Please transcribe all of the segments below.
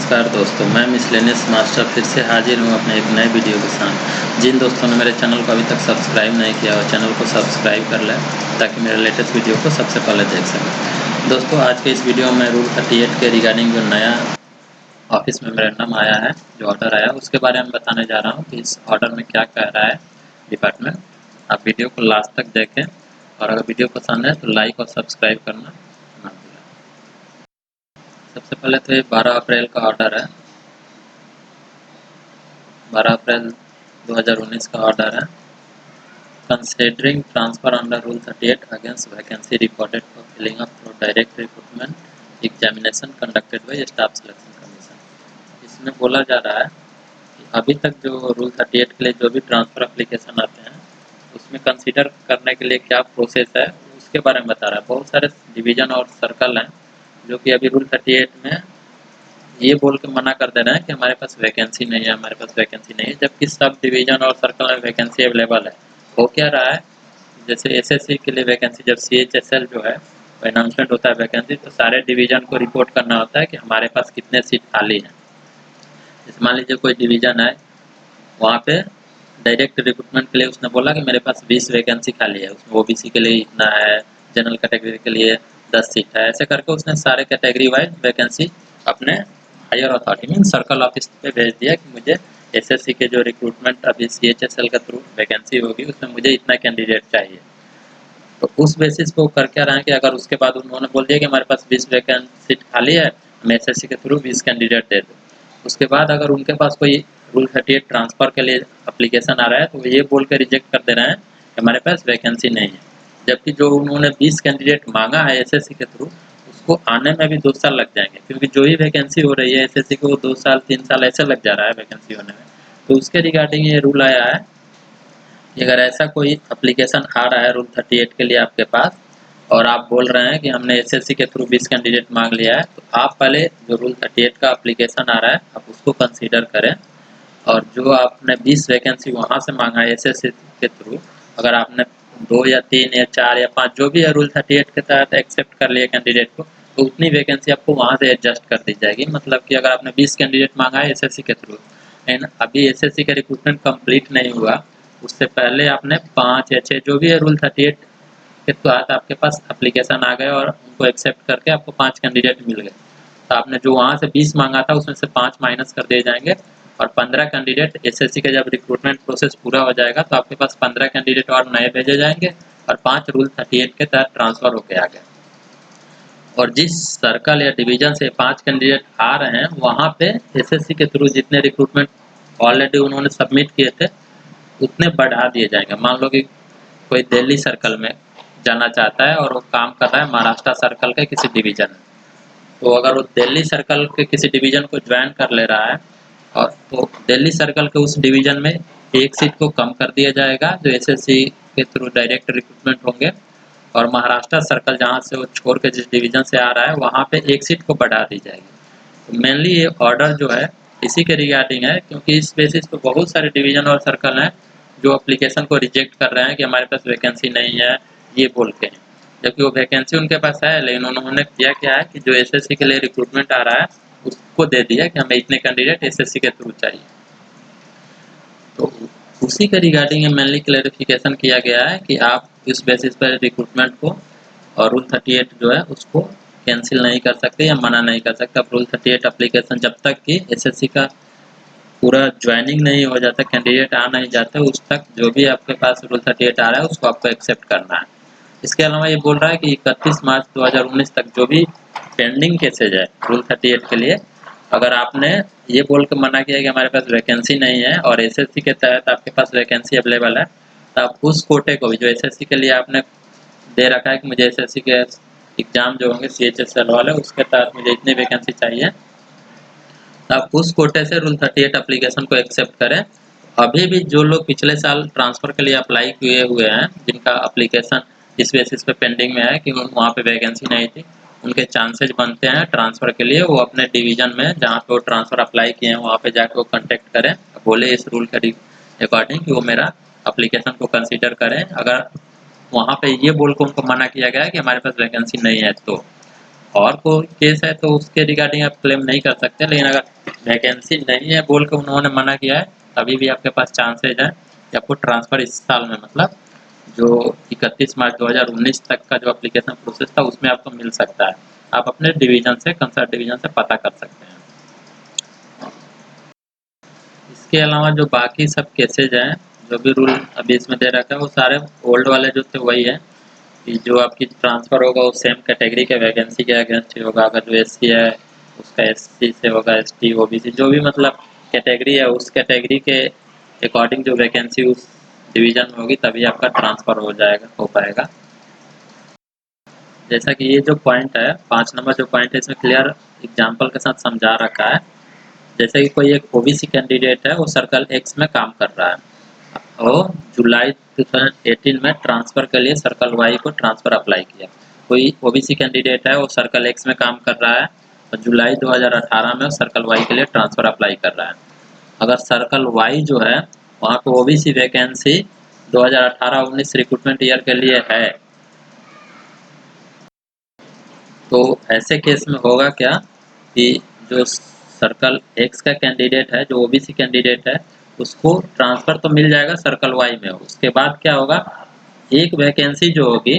नमस्कार दोस्तों, मैं मिसलेनियस मास्टर फिर से हाजिर हूँ अपने एक नए वीडियो के साथ। जिन दोस्तों ने मेरे चैनल को अभी तक सब्सक्राइब नहीं किया हो, चैनल को सब्सक्राइब कर लें ताकि मेरे लेटेस्ट वीडियो को सबसे पहले देख सकें। दोस्तों, आज के इस वीडियो में रूल 38 के रिगार्डिंग जो नया ऑफिस में मेरा नाम आया है, जो ऑर्डर आया उसके बारे में बताने जा रहा हूँ कि इस ऑर्डर में क्या कह रहा है डिपार्टमेंट। आप वीडियो को लास्ट तक देखें और अगर वीडियो पसंद है तो लाइक और सब्सक्राइब करना ना भूलें। सबसे पहले तो ये 12 अप्रैल का ऑर्डर है। 12 अप्रैल 2019 का ऑर्डर है। Considering transfer under rule 38 against vacancy recorded for filling up through direct recruitment examination conducted by staff selection commission. इसमें बोला जा रहा है कि अभी तक जो रूल 38 के लिए जो भी ट्रांसफर एप्लीकेशन आते हैं उसमें कंसीडर करने के लिए क्या प्रोसेस है उसके बारे में बता रहा है। बहुत सारे डिवीज़न और सर्कल हैं जो कि अभी रूल 38 में ये बोल के मना कर दे रहे हैं कि हमारे पास वैकेंसी नहीं है, हमारे पास वैकेंसी नहीं है, जबकि सब डिवीज़न और सर्कल में वैकेंसी अवेलेबल है। हो क्या रहा है, जैसे एसएससी के लिए वैकेंसी जब सीएचएसएल जो है अनाउंसमेंट होता है वैकेंसी, तो सारे डिवीज़न को रिपोर्ट करना होता है कि हमारे पास कितने सीट खाली हैं। जैसे मान लीजिए कोई डिवीज़न है, वहाँ पे डायरेक्ट रिक्रूटमेंट के लिए उसने बोला कि मेरे पास 20 वैकेंसी खाली है, उसमें ओबीसी के लिए इतना है, जनरल कैटेगरी के लिए 10 सीट है, ऐसे करके उसने सारे कैटेगरी वाइज वैकेंसी अपने higher authority mean circle office पे भेज दिया कि मुझे एसएससी के जो रिक्रूटमेंट अभी सीएचएसएल के थ्रू वैकेंसी होगी उसमें मुझे इतना कैंडिडेट चाहिए। तो उस बेसिस पे वो कर क्या रहे हैं कि अगर उसके बाद उन्होंने बोल दिया कि हमारे पास 20 वैकेंट सीट खाली है, हम एसएससी के थ्रू 20 कैंडिडेट दे दो, उसके बाद अगर उनके पास कोई रूल 38 ट्रांसफ़र के लिए एप्लीकेशन आ रहा है तो वो ये बोल के रिजेक्ट कर दे रहे हैं कि हमारे पास वैकेंसी नहीं है, जबकि जो उन्होंने 20 कैंडिडेट मांगा है एसएससी के थ्रू उसको आने में भी 2 साल लग जाएंगे, क्योंकि जो ही वैकेंसी हो रही है एसएससी को 2 साल 3 साल ऐसे लग जा रहा है वैकेंसी होने में। तो उसके रिगार्डिंग ये रूल आया है कि अगर ऐसा कोई एप्लीकेशन आ रहा है रूल 38 के लिए आपके पास और आप बोल रहे हैं कि हमने एसएससी के थ्रू 20 कैंडिडेट मांग लिया है, तो आप पहले जो रूल 38 का एप्लीकेशन आ रहा है आप उसको कंसीडर करें, और जो आपने 20 वैकेंसी वहाँ से मांगा है एसएससी के थ्रू, अगर आपने 2 या 3 या 4 या 5 जो भी है रूल 38 के तहत एक्सेप्ट कर लिया कैंडिडेट को, तो उतनी वैकेंसी आपको वहाँ से एडजस्ट कर दी जाएगी। मतलब कि अगर आपने 20 कैंडिडेट मांगा है एसएससी के थ्रू एंड अभी एसएससी का रिक्रूटमेंट कंप्लीट नहीं हुआ, उससे पहले आपने 5 या 6 जो भी है रूल 38 के तहत आपके पास एप्लीकेशन आ गए और उनको एक्सेप्ट करके आपको 5 कैंडिडेट मिल गए, तो आपने जो वहाँ से 20 मांगा था उसमें से 5 माइनस कर दिए जाएंगे और 15 कैंडिडेट एसएससी का जब रिक्रूटमेंट प्रोसेस पूरा हो जाएगा तो आपके पास 15 कैंडिडेट और नए भेजे जाएंगे और 5 रूल 38 के तहत ट्रांसफर होके आ गए। और जिस सर्कल या डिवीजन से 5 कैंडिडेट आ रहे हैं वहाँ पे एसएससी के थ्रू जितने रिक्रूटमेंट ऑलरेडी उन्होंने सबमिट किए थे उतने बढ़ा दिए जाएंगे। मान लो कि कोई दिल्ली सर्कल में जाना चाहता है और वो काम कर रहा है महाराष्ट्र सर्कल के किसी डिवीजन में, तो अगर वो दिल्ली सर्कल के किसी डिवीजन को ज्वाइन कर ले रहा है और तो दिल्ली सर्कल के उस डिवीजन में एक सीट को कम कर दिया जाएगा जो एसएससी के थ्रू डायरेक्ट रिक्रूटमेंट होंगे, और महाराष्ट्र सर्कल जहाँ से वो छोड़ के जिस डिवीजन से आ रहा है वहाँ पे एक सीट को बढ़ा दी जाएगी। तो मेनली ये ऑर्डर जो है इसी के रिगार्डिंग है, क्योंकि इस बेसिस पे बहुत सारे डिवीजन और सर्कल हैं जो एप्लीकेशन को रिजेक्ट कर रहे हैं कि हमारे पास वैकेंसी नहीं है ये बोल के, जबकि वो वैकेंसी उनके पास है, लेकिन उन्होंने किया क्या है कि जो एसएससी के लिए रिक्रूटमेंट आ रहा है उसको दे दिया कि हमें इतने कैंडिडेट एसएससी के थ्रू चाहिए। तो उसी के रिगार्डिंग मेनली क्लैरिफिकेशन किया गया है कि आप इस बेसिस पर रिक्रूटमेंट को और रूल 38 जो है उसको कैंसिल नहीं कर सकते या मना नहीं कर सकते। अब रूल 38 एप्लीकेशन जब तक कि एसएससी का पूरा ज्वाइनिंग नहीं हो जाता, कैंडिडेट आ नहीं जाते, उस तक जो भी आपके पास रूल 38 आ रहा है उसको आपको एक्सेप्ट करना है। इसके अलावा ये बोल रहा है कि 31 मार्च 2019 तक जो भी पेंडिंग केसेज है रूल 38 के लिए, अगर आपने ये बोल के मना किया कि हमारे पास वैकेंसी नहीं है और एसएससी के तहत आपके पास वैकेंसी अवेलेबल है, तो आप उस कोटे को भी जो एसएससी के लिए आपने दे रखा है कि मुझे एसएससी के एग्जाम जो होंगे सीएचएसएल वाले उसके तहत मुझे इतनी वैकेंसी चाहिए, तो आप उस कोटे से रूल 38 एप्लीकेशन को एक्सेप्ट करें। अभी भी जो लोग पिछले साल ट्रांसफ़र के लिए अप्लाई किए हुए हैं जिनका एप्लीकेशन इस बेसिस पे पेंडिंग में है कि वहाँ पे वैकेंसी नहीं थी, उनके चांसेस बनते हैं ट्रांसफ़र के लिए, वो अपने डिवीज़न में जहाँ पे वो ट्रांसफ़र अप्लाई किए हैं वहाँ पे जाके वो कॉन्टैक्ट करें, बोले इस रूल के अकॉर्डिंग कि वो मेरा एप्लीकेशन को कंसीडर करें। अगर वहाँ पे ये बोल के उनको मना किया गया है कि हमारे पास वैकेंसी नहीं है, तो और कोई केस है तो उसके रिगार्डिंग आप क्लेम नहीं कर सकते। लेकिन अगर वैकेंसी नहीं है बोल के उन्होंने मना किया है, अभी भी आपके पास चांसेज है कि आपको ट्रांसफ़र इस साल में, मतलब जो 31 मार्च 2019 तक का जो एप्लीकेशन प्रोसेस था उसमें आपको मिल सकता है। आप अपने डिवीज़न से, कंसर्न डिवीज़न से पता कर सकते हैं। इसके अलावा जो बाकी सब केसेज हैं, जो भी रूल अभी इसमें दे रखा है वो सारे ओल्ड वाले जो थे वही है कि जो आपकी ट्रांसफ़र होगा वो सेम कैटेगरी के वैकेंसी के अगेंस्ट ही होगा। अगर जो एससी है उसका एससी से होगा, एसटी, ओबीसी जो भी मतलब कैटेगरी है उस कैटेगरी के अकॉर्डिंग जो वैकेंसी उस डिवीज़न में होगी तभी आपका ट्रांसफ़र हो पाएगा। जैसा कि ये जो पॉइंट है 5 नंबर जो पॉइंट है इसमें क्लियर एग्जाम्पल के साथ समझा रखा है। जैसे कि कोई एक ओबीसी कैंडिडेट है वो सर्कल एक्स में काम कर रहा है और जुलाई 2018 में ट्रांसफ़र के लिए सर्कल वाई को ट्रांसफ़र अप्लाई किया। कोई ओबीसी कैंडिडेट है वो सर्कल एक्स में काम कर रहा है और जुलाई 2018 में सर्कल वाई के लिए ट्रांसफ़र अप्लाई कर रहा है। अगर सर्कल वाई जो है वहाँ पे ओबीसी वैकेंसी 2018-19 रिक्रूटमेंट ईयर के लिए है, तो ऐसे केस में होगा क्या कि जो सर्कल एक्स का कैंडिडेट है, जो ओबीसी कैंडिडेट है, उसको ट्रांसफ़र तो मिल जाएगा सर्कल वाई में। उसके बाद क्या होगा, एक वैकेंसी जो होगी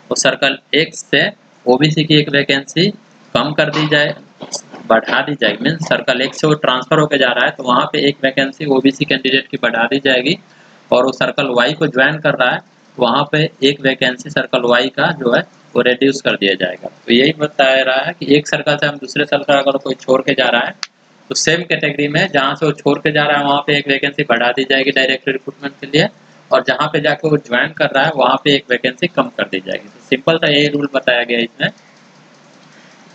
वो सर्कल एक्स से ओबीसी की एक वैकेंसी कम कर दी जाए, बढ़ा दी जाएगी। मीन्स सर्कल एक्स से वो ट्रांसफ़र होकर जा रहा है तो वहाँ पे एक वैकेंसी ओबीसी कैंडिडेट की बढ़ा दी जाएगी, और वो सर्कल वाई को ज्वाइन कर रहा है तो वहाँ पे एक वैकेंसी सर्कल वाई का जो है वो रिड्यूस कर दिया जाएगा। तो यही बता रहा है कि एक सर्कल से हम दूसरे सर्कल अगर कोई छोड़ के जा रहा है तो सेम कैटेगरी में जहाँ से वो छोड़ के जा रहा है वहाँ पे एक वैकेंसी बढ़ा दी जाएगी डायरेक्ट रिक्रूटमेंट के लिए, और जहाँ पे जाके वो ज्वाइन कर रहा है वहाँ पे एक वैकेंसी कम कर दी जाएगी। तो सिंपल सा यही रूल बताया गया इसमें।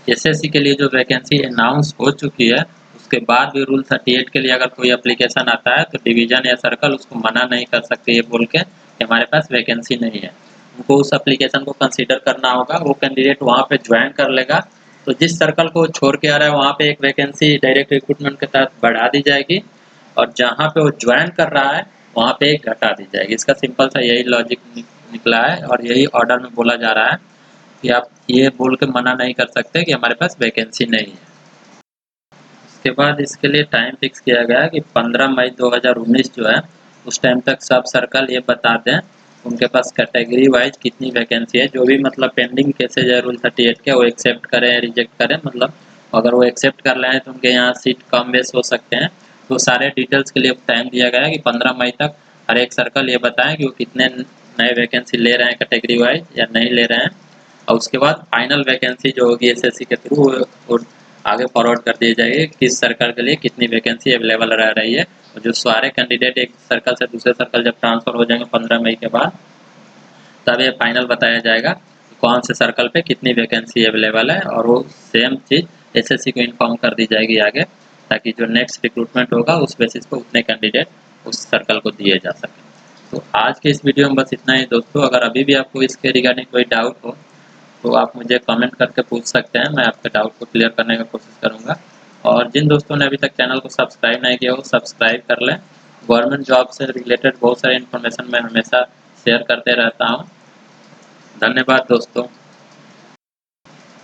एसएससी के लिए जो वैकेंसी अनाउंस हो चुकी है उसके बाद भी रूल 38 के लिए अगर कोई एप्लीकेशन आता है तो डिवीजन या सर्कल उसको मना नहीं कर सकते ये बोल के कि हमारे पास वैकेंसी नहीं है। उनको उस एप्लीकेशन को कंसीडर करना होगा, वो कैंडिडेट वहाँ पे ज्वाइन कर लेगा तो जिस सर्कल को छोड़ के आ रहा है वहाँ पे एक वैकेंसी डायरेक्ट रिक्रूटमेंट के तहत बढ़ा दी जाएगी, और जहाँ पे वो ज्वाइन कर रहा है वहाँ पे एक घटा दी जाएगी। इसका सिंपल सा यही लॉजिक निकला है और यही ऑर्डर में बोला जा रहा है कि आप ये बोल के मना नहीं कर सकते कि हमारे पास वैकेंसी नहीं है। उसके बाद इसके लिए टाइम फिक्स किया गया है कि 15 मई 2019 जो है उस टाइम तक सब सर्कल ये बता दें उनके पास कैटेगरी वाइज कितनी वैकेंसी है। जो भी मतलब पेंडिंग केसेज है रूल 38 के वो एक्सेप्ट करें या रिजेक्ट करें, मतलब अगर वो एक्सेप्ट कर रहे हैं तो उनके यहाँ सीट कम बेस हो सकते हैं। तो सारे डिटेल्स के लिए टाइम दिया गया है कि 15 मई तक हर एक सर्कल ये बताएं कि वो कितने नए वैकेंसी ले रहे हैं कैटेगरी वाइज या नहीं ले रहे हैं, और उसके बाद फाइनल वैकेंसी जो होगी एसएससी के थ्रू वो आगे फॉरवर्ड कर दी जाएगी किस सर्कल के लिए कितनी वैकेंसी अवेलेबल रह रही है। और जो सारे कैंडिडेट एक सर्कल से दूसरे सर्कल जब ट्रांसफ़र हो जाएंगे 15 मई के बाद, तब ये फाइनल बताया जाएगा कि कौन से सर्कल पे कितनी वैकेंसी अवेलेबल है, और वो सेम चीज़ एसएससी को इन्फॉर्म कर दी जाएगी आगे, ताकि जो नेक्स्ट रिक्रूटमेंट होगा उस बेसिस पे उतने कैंडिडेट उस सर्कल को दिए जा सकें। तो आज के इस वीडियो में बस इतना ही दोस्तों। अगर अभी भी आपको इसके रिगार्डिंग कोई डाउट हो तो आप मुझे कमेंट करके पूछ सकते हैं, मैं आपके डाउट को क्लियर करने की कोशिश करूंगा। और जिन दोस्तों ने अभी तक चैनल को सब्सक्राइब नहीं किया वो सब्सक्राइब कर लें। गवर्नमेंट जॉब से रिलेटेड बहुत सारी इन्फॉर्मेशन मैं हमेशा शेयर करते रहता हूँ। धन्यवाद दोस्तों।